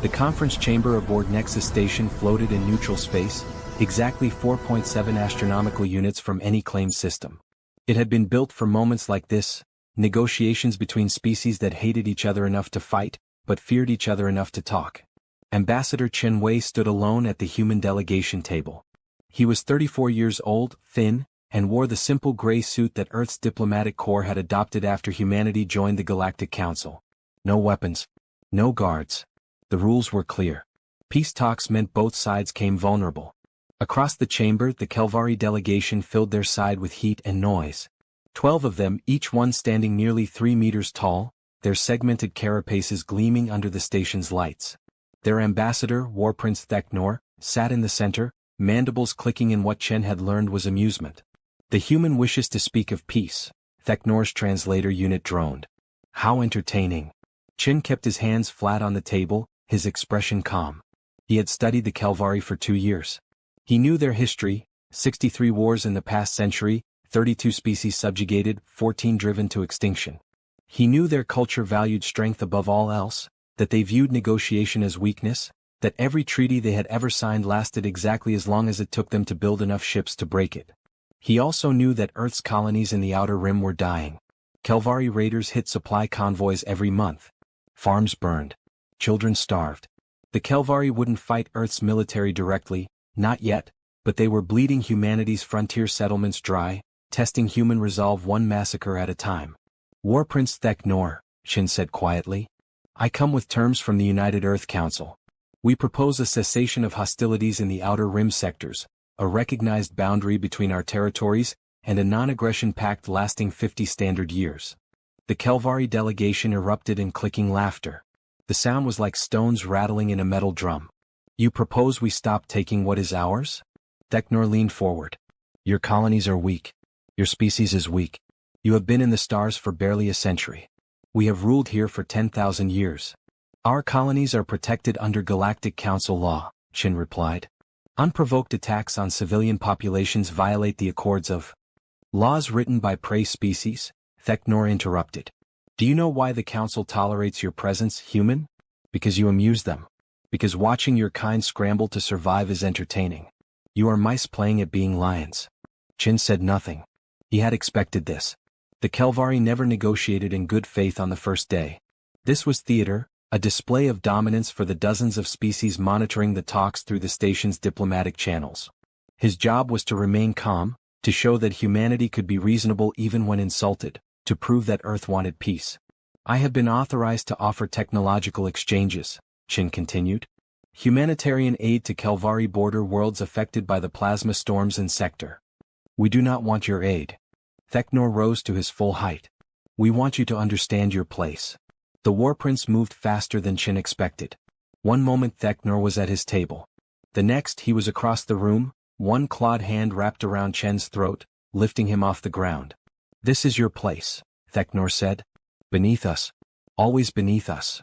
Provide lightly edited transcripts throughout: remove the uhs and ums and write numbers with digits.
The conference chamber aboard Nexus Station floated in neutral space, exactly 4.7 astronomical units from any claimed system. It had been built for moments like this, negotiations between species that hated each other enough to fight, but feared each other enough to talk. Ambassador Chen Wei stood alone at the human delegation table. He was 34 years old, thin, and wore the simple gray suit that Earth's diplomatic corps had adopted after humanity joined the Galactic Council. No weapons. No guards. The rules were clear. Peace talks meant both sides came vulnerable. Across the chamber, the Kelvari delegation filled their side with heat and noise. 12 of them, each one standing nearly 3 meters tall, their segmented carapaces gleaming under the station's lights. Their ambassador, War Prince Theknor, sat in the center, mandibles clicking in what Chen had learned was amusement. The human wishes to speak of peace, Theknor's translator unit droned. How entertaining. Chen kept his hands flat on the table, his expression calm. He had studied the Kelvari for 2 years. He knew their history, 63 wars in the past century, 32 species subjugated, 14 driven to extinction. He knew their culture valued strength above all else, that they viewed negotiation as weakness, that every treaty they had ever signed lasted exactly as long as it took them to build enough ships to break it. He also knew that Earth's colonies in the Outer Rim were dying. Kelvari raiders hit supply convoys every month. Farms burned. Children starved. The Kelvari wouldn't fight Earth's military directly, not yet, but they were bleeding humanity's frontier settlements dry, testing human resolve one massacre at a time. War Prince Theknor, Chen said quietly. I come with terms from the United Earth Council. We propose a cessation of hostilities in the Outer Rim sectors, a recognized boundary between our territories, and a non-aggression pact lasting 50 standard years. The Kelvari delegation erupted in clicking laughter. The sound was like stones rattling in a metal drum. You propose we stop taking what is ours? Theknor leaned forward. Your colonies are weak. Your species is weak. You have been in the stars for barely a century. We have ruled here for 10,000 years. Our colonies are protected under Galactic Council law, Chen replied. Unprovoked attacks on civilian populations violate the accords of laws written by prey species, Theknor interrupted. Do you know why the Council tolerates your presence, human? Because you amuse them. Because watching your kind scramble to survive is entertaining. You are mice playing at being lions. Chen said nothing. He had expected this. The Kelvari never negotiated in good faith on the first day. This was theater, a display of dominance for the dozens of species monitoring the talks through the station's diplomatic channels. His job was to remain calm, to show that humanity could be reasonable even when insulted, to prove that Earth wanted peace. I have been authorized to offer technological exchanges, Chen continued. Humanitarian aid to Kelvari border worlds affected by the plasma storms and sector. We do not want your aid. Theknor rose to his full height. We want you to understand your place. The War Prince moved faster than Chen expected. One moment Theknor was at his table. The next he was across the room, one clawed hand wrapped around Chen's throat, lifting him off the ground. This is your place, Theknor said. Beneath us. Always beneath us.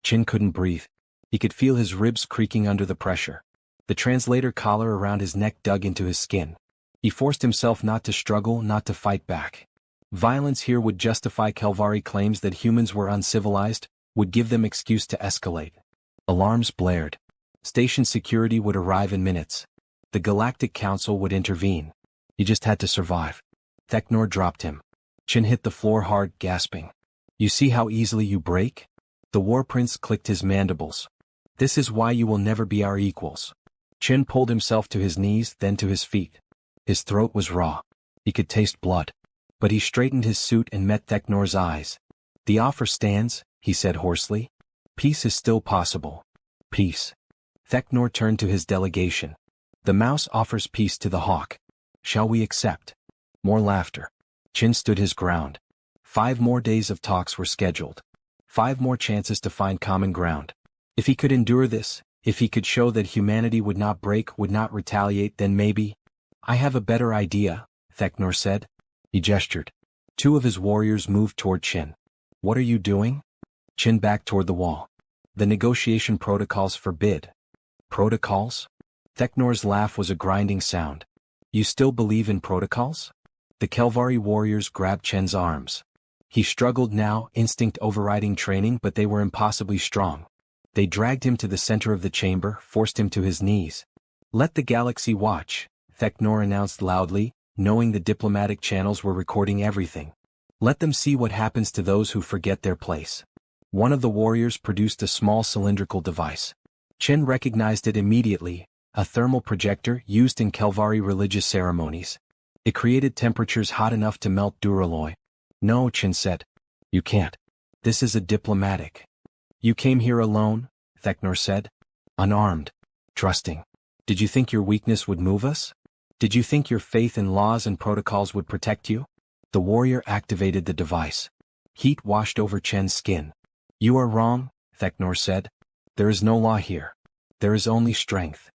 Chen couldn't breathe. He could feel his ribs creaking under the pressure. The translator collar around his neck dug into his skin. He forced himself not to struggle, not to fight back. Violence here would justify Kelvari claims that humans were uncivilized, would give them excuse to escalate. Alarms blared. Station security would arrive in minutes. The Galactic Council would intervene. He just had to survive. Theknor dropped him. Chen hit the floor hard, gasping. You see how easily you break? The War Prince clicked his mandibles. This is why you will never be our equals. Chen pulled himself to his knees, then to his feet. His throat was raw. He could taste blood. But he straightened his suit and met Theknor's eyes. The offer stands, he said hoarsely. Peace is still possible. Peace. Theknor turned to his delegation. The mouse offers peace to the hawk. Shall we accept? More laughter. Chen stood his ground. 5 more days of talks were scheduled. 5 more chances to find common ground. If he could endure this, if he could show that humanity would not break, would not retaliate, then maybe. I have a better idea, Theknor said. He gestured. 2 of his warriors moved toward Chen. What are you doing? Chen backed toward the wall. The negotiation protocols forbid. Protocols? Theknor's laugh was a grinding sound. You still believe in protocols? The Kelvari warriors grabbed Chen's arms. He struggled now, instinct overriding training, but they were impossibly strong. They dragged him to the center of the chamber, forced him to his knees. "Let the galaxy watch," Theknor announced loudly, knowing the diplomatic channels were recording everything. "Let them see what happens to those who forget their place." One of the warriors produced a small cylindrical device. Chen recognized it immediately, a thermal projector used in Kelvari religious ceremonies. It created temperatures hot enough to melt duralloy. "No," Chen said. "You can't. This is a diplomatic." "You came here alone?" Theknor said. "Unarmed. Trusting. Did you think your weakness would move us? Did you think your faith in laws and protocols would protect you?" The warrior activated the device. Heat washed over Chen's skin. "You are wrong," Theknor said. "There is no law here. There is only strength."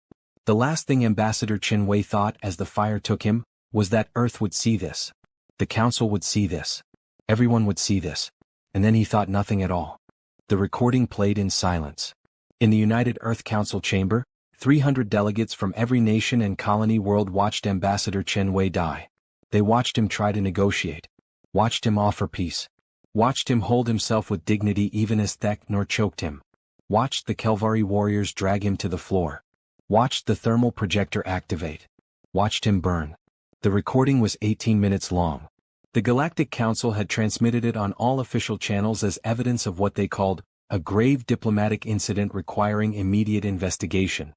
The last thing Ambassador Chen Wei thought as the fire took him was that Earth would see this. The Council would see this. Everyone would see this. And then he thought nothing at all. The recording played in silence. In the United Earth Council chamber, 300 delegates from every nation and colony world watched Ambassador Chen Wei die. They watched him try to negotiate. Watched him offer peace. Watched him hold himself with dignity even as Theknor choked him. Watched the Kelvari warriors drag him to the floor. Watched the thermal projector activate. Watched him burn. The recording was 18 minutes long. The Galactic Council had transmitted it on all official channels as evidence of what they called a grave diplomatic incident requiring immediate investigation.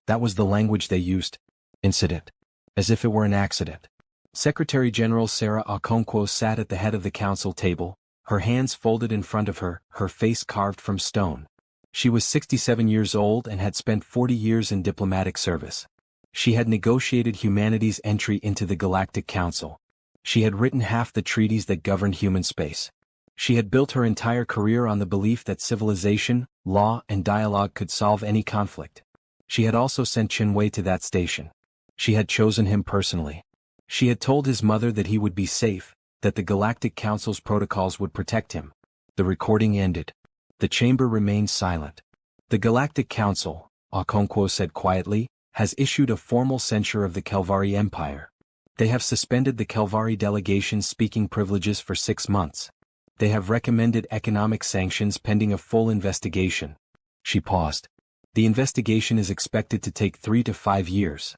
That was the language they used. Incident. As if it were an accident. Secretary General Sarah Okonkwo sat at the head of the council table, her hands folded in front of her, her face carved from stone. She was 67 years old and had spent 40 years in diplomatic service. She had negotiated humanity's entry into the Galactic Council. She had written half the treaties that governed human space. She had built her entire career on the belief that civilization, law, and dialogue could solve any conflict. She had also sent Chen Wei to that station. She had chosen him personally. She had told his mother that he would be safe, that the Galactic Council's protocols would protect him. The recording ended. The chamber remained silent. "The Galactic Council," Okonkwo said quietly, "has issued a formal censure of the Kelvari Empire. They have suspended the Kelvari delegation's speaking privileges for 6 months. They have recommended economic sanctions pending a full investigation." She paused. "The investigation is expected to take 3 to 5 years."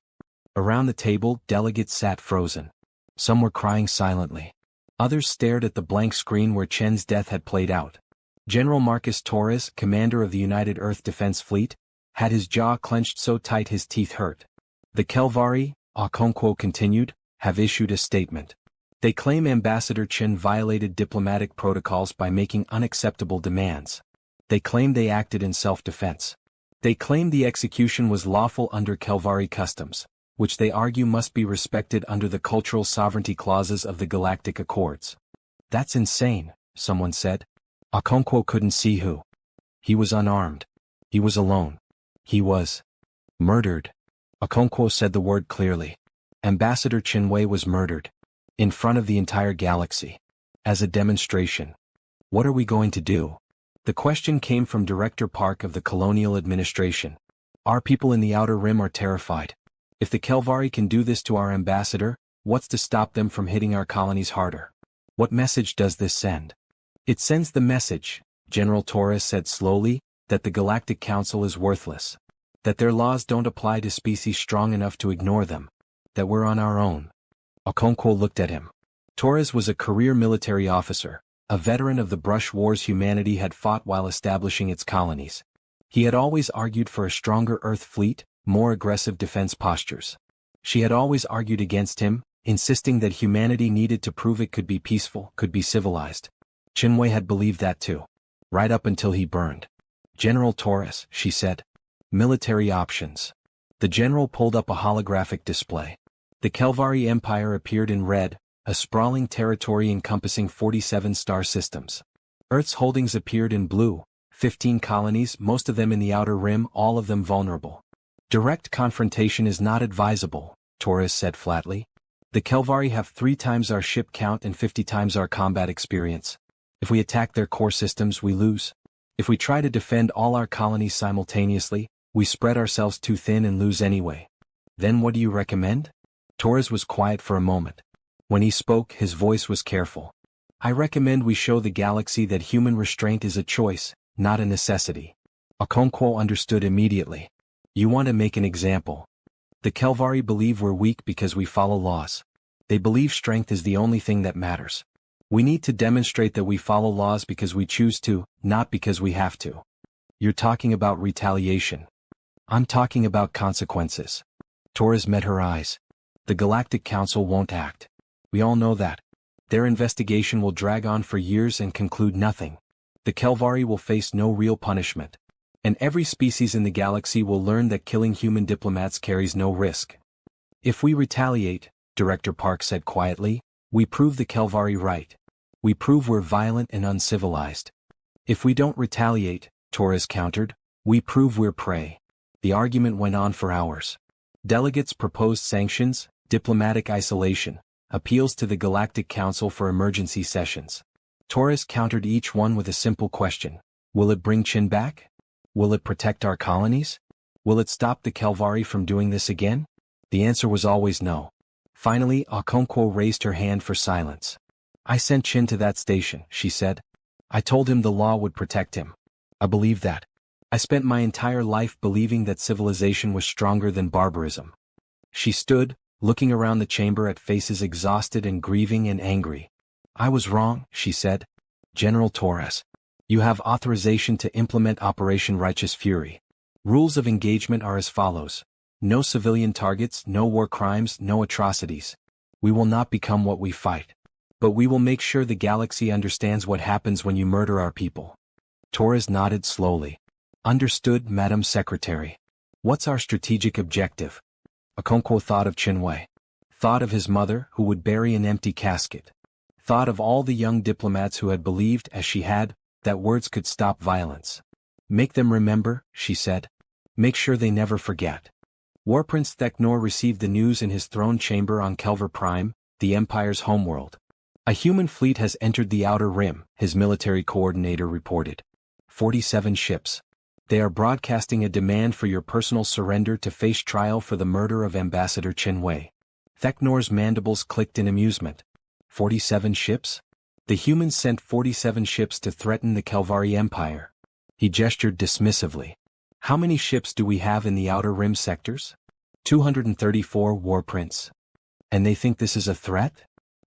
Around the table, delegates sat frozen. Some were crying silently. Others stared at the blank screen where Chen's death had played out. General Marcus Torres, commander of the United Earth Defense Fleet, had his jaw clenched so tight his teeth hurt. "The Kelvari," Okonkwo continued, "have issued a statement. They claim Ambassador Chen violated diplomatic protocols by making unacceptable demands. They claim they acted in self-defense. They claim the execution was lawful under Kelvari customs, which they argue must be respected under the cultural sovereignty clauses of the Galactic Accords." "That's insane," someone said. Okonkwo couldn't see who. He was unarmed. He was alone. He was murdered. Okonkwo said the word clearly. Ambassador Chen Wei was murdered. In front of the entire galaxy. As a demonstration. What are we going to do? The question came from Director Park of the Colonial Administration. Our people in the Outer Rim are terrified. If the Kelvari can do this to our ambassador, what's to stop them from hitting our colonies harder? What message does this send? It sends the message, General Torres said slowly, that the Galactic Council is worthless. That their laws don't apply to species strong enough to ignore them. That we're on our own. Okonkwo looked at him. Torres was a career military officer, a veteran of the brush wars humanity had fought while establishing its colonies. He had always argued for a stronger Earth fleet, more aggressive defense postures. She had always argued against him, insisting that humanity needed to prove it could be peaceful, could be civilized. Chen Wei had believed that too. Right up until he burned. "General Torres," she said. "Military options." The general pulled up a holographic display. The Kelvari Empire appeared in red, a sprawling territory encompassing 47 star systems. Earth's holdings appeared in blue, 15 colonies, most of them in the Outer Rim, all of them vulnerable. "Direct confrontation is not advisable," Torres said flatly. "The Kelvari have 3 times our ship count and 50 times our combat experience. If we attack their core systems, we lose. If we try to defend all our colonies simultaneously, we spread ourselves too thin and lose anyway. Then what do you recommend?" Torres was quiet for a moment. When he spoke, his voice was careful. "I recommend we show the galaxy that human restraint is a choice, not a necessity. Okonkwo understood immediately. You want to make an example. The Kelvari believe we're weak because we follow laws. They believe strength is the only thing that matters. We need to demonstrate that we follow laws because we choose to, not because we have to. You're talking about retaliation. I'm talking about consequences. Torres met her eyes. The Galactic Council won't act. We all know that. Their investigation will drag on for years and conclude nothing. The Kelvari will face no real punishment. And every species in the galaxy will learn that killing human diplomats carries no risk. If we retaliate, Director Park said quietly, we prove the Kelvari right. We prove we're violent and uncivilized. If we don't retaliate, Torres countered, we prove we're prey. The argument went on for hours. Delegates proposed sanctions, diplomatic isolation, appeals to the Galactic Council for emergency sessions. Torres countered each one with a simple question. Will it bring Chin back? Will it protect our colonies? Will it stop the Kelvari from doing this again? The answer was always no. Finally, Okonkwo raised her hand for silence. I sent Chin to that station, she said. I told him the law would protect him. I believe that. I spent my entire life believing that civilization was stronger than barbarism. She stood, looking around the chamber at faces exhausted and grieving and angry. I was wrong, she said. General Torres. You have authorization to implement Operation Righteous Fury. Rules of engagement are as follows. No civilian targets, no war crimes, no atrocities. We will not become what we fight. But we will make sure the galaxy understands what happens when you murder our people. Torres nodded slowly. Understood, Madam Secretary. What's our strategic objective? Okonkwo thought of Chinwei. Thought of his mother, who would bury an empty casket. Thought of all the young diplomats who had believed, as she had, that words could stop violence. Make them remember, she said. Make sure they never forget. War Prince Theknor received the news in his throne chamber on Kelvar Prime, the Empire's homeworld. A human fleet has entered the Outer Rim, his military coordinator reported. 47 ships. They are broadcasting a demand for your personal surrender to face trial for the murder of Ambassador Chinwei. Theknor's mandibles clicked in amusement. 47 ships? The humans sent 47 ships to threaten the Kelvari Empire. He gestured dismissively. How many ships do we have in the Outer Rim sectors? 234, War Prince. And they think this is a threat?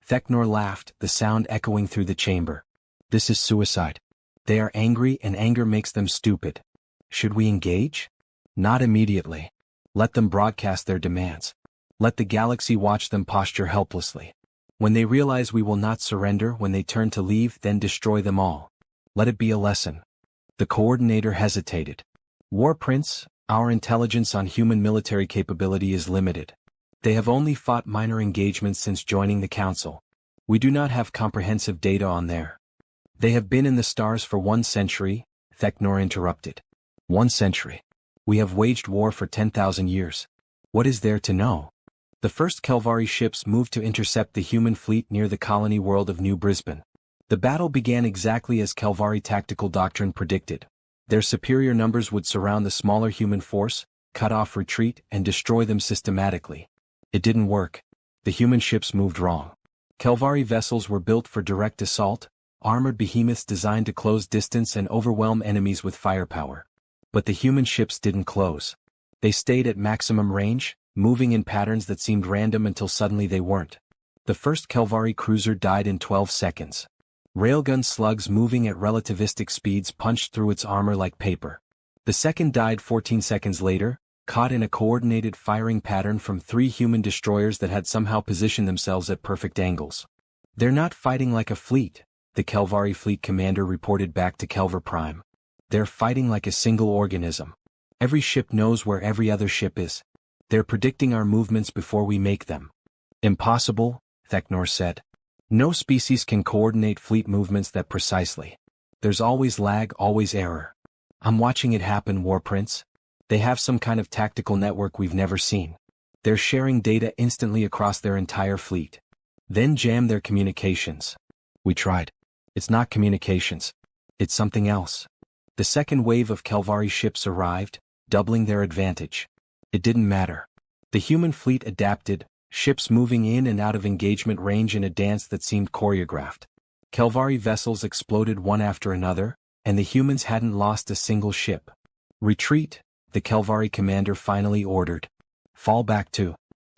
Theknor laughed, the sound echoing through the chamber. This is suicide. They are angry and anger makes them stupid. Should we engage? Not immediately. Let them broadcast their demands. Let the galaxy watch them posture helplessly. When they realize we will not surrender, when they turn to leave, then destroy them all. Let it be a lesson. The coordinator hesitated. War Prince, our intelligence on human military capability is limited. They have only fought minor engagements since joining the Council. We do not have comprehensive data on there. They have been in the stars for 1 century, Theknor interrupted. 1 century. We have waged war for 10,000 years. What is there to know? The first Kelvari ships moved to intercept the human fleet near the colony world of New Brisbane. The battle began exactly as Kelvari tactical doctrine predicted. Their superior numbers would surround the smaller human force, cut off retreat, and destroy them systematically. It didn't work. The human ships moved wrong. Kelvari vessels were built for direct assault, armored behemoths designed to close distance and overwhelm enemies with firepower. But the human ships didn't close. They stayed at maximum range, moving in patterns that seemed random until suddenly they weren't. The first Kelvari cruiser died in 12 seconds. Railgun slugs moving at relativistic speeds punched through its armor like paper. The second died 14 seconds later, caught in a coordinated firing pattern from 3 human destroyers that had somehow positioned themselves at perfect angles. They're not fighting like a fleet, the Kelvari fleet commander reported back to Kelvar Prime. They're fighting like a single organism. Every ship knows where every other ship is. They're predicting our movements before we make them. Impossible, Theknor said. No species can coordinate fleet movements that precisely. There's always lag, always error. I'm watching it happen, War Prince. They have some kind of tactical network we've never seen. They're sharing data instantly across their entire fleet. Then jam their communications. We tried. It's not communications. It's something else. The second wave of Kelvari ships arrived, doubling their advantage. It didn't matter. The human fleet adapted, ships moving in and out of engagement range in a dance that seemed choreographed. Kelvari vessels exploded one after another, and the humans hadn't lost a single ship. Retreat, the Kelvari commander finally ordered. Fall back to.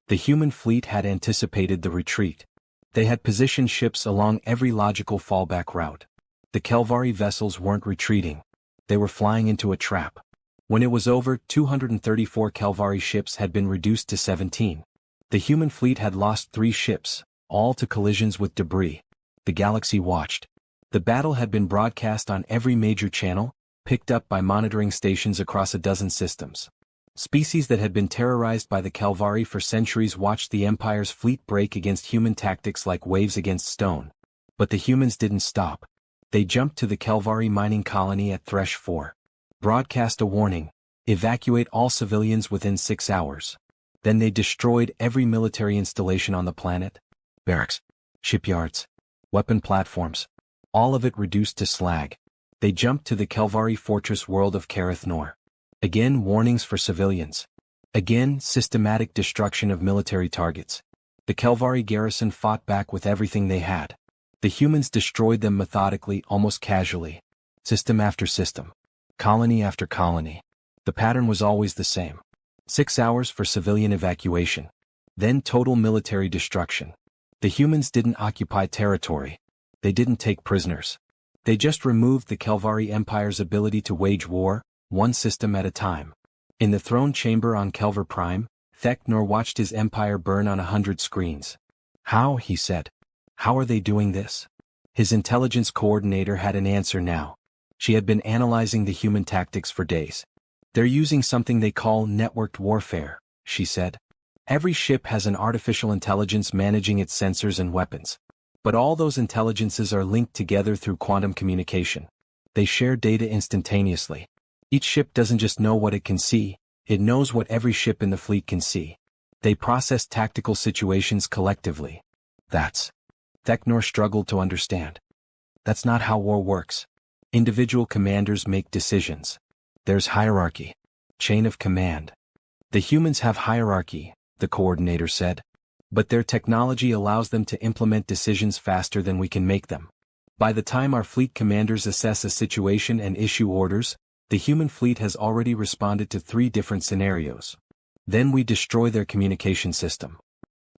The human fleet had anticipated the retreat. They had positioned ships along every logical fallback route. The Kelvari vessels weren't retreating. They were flying into a trap. When it was over, 234 Kelvari ships had been reduced to 17. The human fleet had lost 3 ships, all to collisions with debris. The galaxy watched. The battle had been broadcast on every major channel, picked up by monitoring stations across a dozen systems. Species that had been terrorized by the Kelvari for centuries watched the Empire's fleet break against human tactics like waves against stone. But the humans didn't stop. They jumped to the Kelvari mining colony at Thresh 4. Broadcast a warning: evacuate all civilians within 6 hours. Then they destroyed every military installation on the planet. Barracks, shipyards, weapon platforms. All of it reduced to slag. They jumped to the Kelvari fortress world of Kareth Nor. Again, warnings for civilians. Again, systematic destruction of military targets. The Kelvari garrison fought back with everything they had. The humans destroyed them methodically, almost casually. System after system. Colony after colony. The pattern was always the same. 6 hours for civilian evacuation. Then total military destruction. The humans didn't occupy territory. They didn't take prisoners. They just removed the Kelvari Empire's ability to wage war, one system at a time. In the throne chamber on Kelvar Prime, Theknor watched his empire burn on 100 screens. How, he said. How are they doing this? His intelligence coordinator had an answer now. She had been analyzing the human tactics for days. They're using something they call networked warfare, she said. Every ship has an artificial intelligence managing its sensors and weapons. But all those intelligences are linked together through quantum communication. They share data instantaneously. Each ship doesn't just know what it can see, it knows what every ship in the fleet can see. They process tactical situations collectively. Theknor struggled to understand. That's not how war works. Individual commanders make decisions. There's hierarchy. Chain of command. The humans have hierarchy, the coordinator said. But their technology allows them to implement decisions faster than we can make them. By the time our fleet commanders assess a situation and issue orders, the human fleet has already responded to 3 different scenarios. Then we destroy their communication system.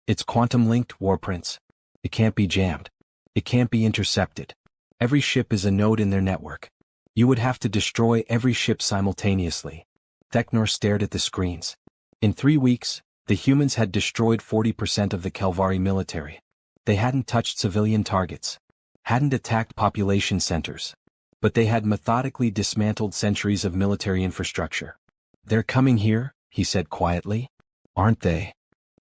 It's quantum-linked, Warprince. It can't be jammed. It can't be intercepted. Every ship is a node in their network. You would have to destroy every ship simultaneously. Theknor stared at the screens. In 3 weeks, the humans had destroyed 40% of the Kelvari military. They hadn't touched civilian targets. Hadn't attacked population centers. But they had methodically dismantled centuries of military infrastructure. They're coming here, he said quietly. Aren't they?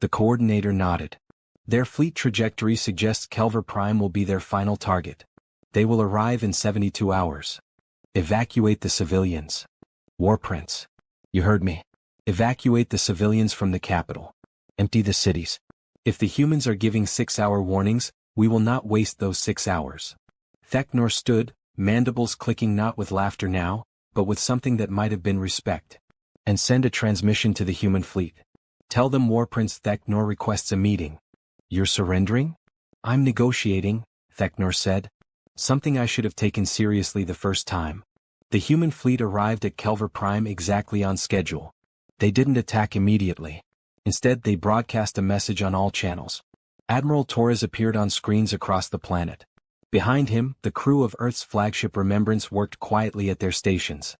The coordinator nodded. Their fleet trajectory suggests Kelvar Prime will be their final target. They will arrive in 72 hours. Evacuate the civilians. Warprince. You heard me. Evacuate the civilians from the capital. Empty the cities. If the humans are giving 6-hour warnings, we will not waste those 6 hours. Theknor stood, mandibles clicking not with laughter now, but with something that might have been respect. And send a transmission to the human fleet. Tell them Warprince Theknor requests a meeting. You're surrendering? I'm negotiating, Theknor said. Something I should have taken seriously the first time. The human fleet arrived at Kelvar Prime exactly on schedule. They didn't attack immediately. Instead, they broadcast a message on all channels. Admiral Torres appeared on screens across the planet. Behind him, the crew of Earth's flagship Remembrance worked quietly at their stations.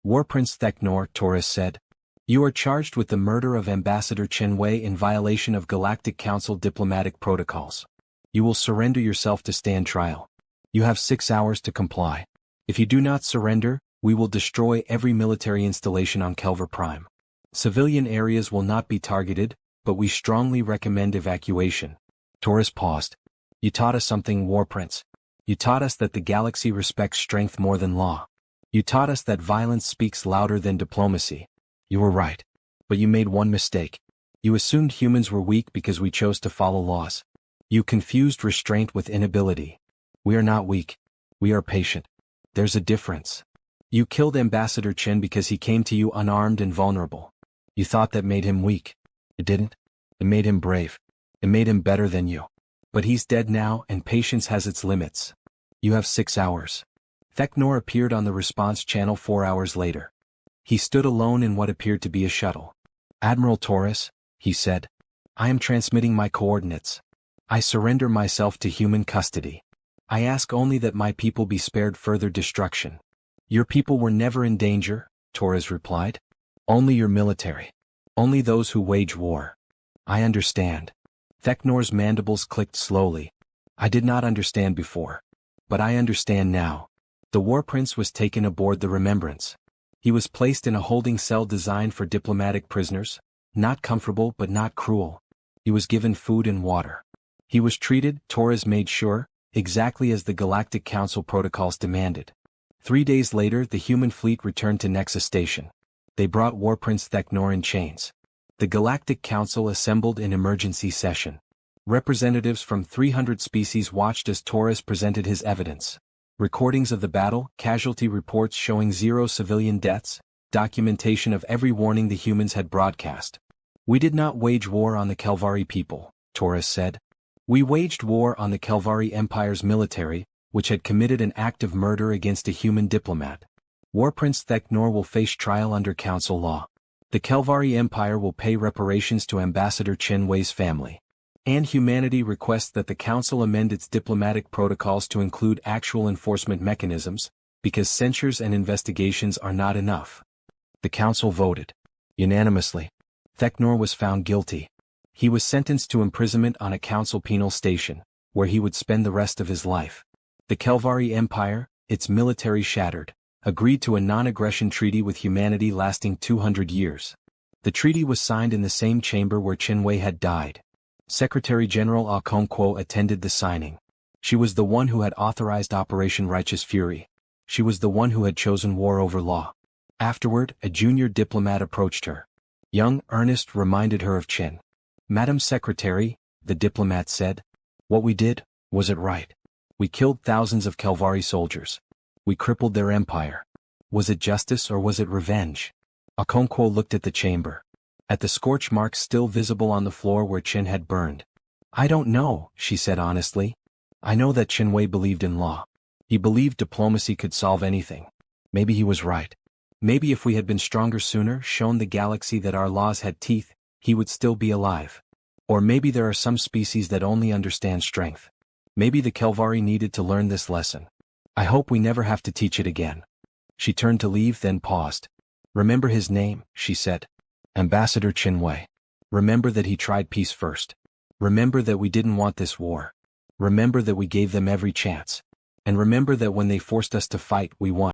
Warprince Theknor, Torres said. You are charged with the murder of Ambassador Chen Wei in violation of Galactic Council diplomatic protocols. You will surrender yourself to stand trial. You have 6 hours to comply. If you do not surrender, we will destroy every military installation on Kelvar Prime. Civilian areas will not be targeted, but we strongly recommend evacuation. Torres paused. You taught us something, Warprince. You taught us that the galaxy respects strength more than law. You taught us that violence speaks louder than diplomacy. You were right. But you made one mistake. You assumed humans were weak because we chose to follow laws. You confused restraint with inability. We are not weak. We are patient. There's a difference. You killed Ambassador Chen because he came to you unarmed and vulnerable. You thought that made him weak. It didn't. It made him brave. It made him better than you. But he's dead now, and patience has its limits. You have 6 hours. Theknor appeared on the response channel 4 hours later. He stood alone in what appeared to be a shuttle. "Admiral Torres," he said, "I am transmitting my coordinates. I surrender myself to human custody. I ask only that my people be spared further destruction." "Your people were never in danger," Torres replied. "Only your military. Only those who wage war." "I understand." Theknor's mandibles clicked slowly. "I did not understand before. But I understand now." The war prince was taken aboard the Remembrance. He was placed in a holding cell designed for diplomatic prisoners, not comfortable but not cruel. He was given food and water. He was treated, Torres made sure, exactly as the Galactic Council protocols demanded. 3 days later the human fleet returned to Nexus Station. They brought War Prince Theknor in chains. The Galactic Council assembled in emergency session. Representatives from 300 species watched as Torres presented his evidence. Recordings of the battle, casualty reports showing 0 civilian deaths, documentation of every warning the humans had broadcast. "We did not wage war on the Kelvari people," Torres said. "We waged war on the Kelvari Empire's military, which had committed an act of murder against a human diplomat. War Prince Theknor will face trial under council law. The Kelvari Empire will pay reparations to Ambassador Chinwei's family. And humanity requests that the Council amend its diplomatic protocols to include actual enforcement mechanisms, because censures and investigations are not enough." The Council voted. Unanimously. Theknor was found guilty. He was sentenced to imprisonment on a Council penal station, where he would spend the rest of his life. The Kelvari Empire, its military shattered, agreed to a non-aggression treaty with humanity lasting 200 years. The treaty was signed in the same chamber where Chinwei had died. Secretary-General Okonkwo attended the signing. She was the one who had authorized Operation Righteous Fury. She was the one who had chosen war over law. Afterward, a junior diplomat approached her. Young Ernest reminded her of Chin. "Madam Secretary," the diplomat said, "what we did, was it right? We killed thousands of Kelvari soldiers. We crippled their empire. Was it justice or was it revenge?" Okonkwo looked at the chamber. At the scorch marks still visible on the floor where Chin had burned. "I don't know," she said honestly. "I know that Chinwei believed in law. He believed diplomacy could solve anything. Maybe he was right. Maybe if we had been stronger sooner, shown the galaxy that our laws had teeth, he would still be alive. Or maybe there are some species that only understand strength. Maybe the Kelvari needed to learn this lesson. I hope we never have to teach it again." She turned to leave, then paused. "Remember his name," she said. "Ambassador Chinwei. Remember that he tried peace first. Remember that we didn't want this war. Remember that we gave them every chance. And remember that when they forced us to fight, we won."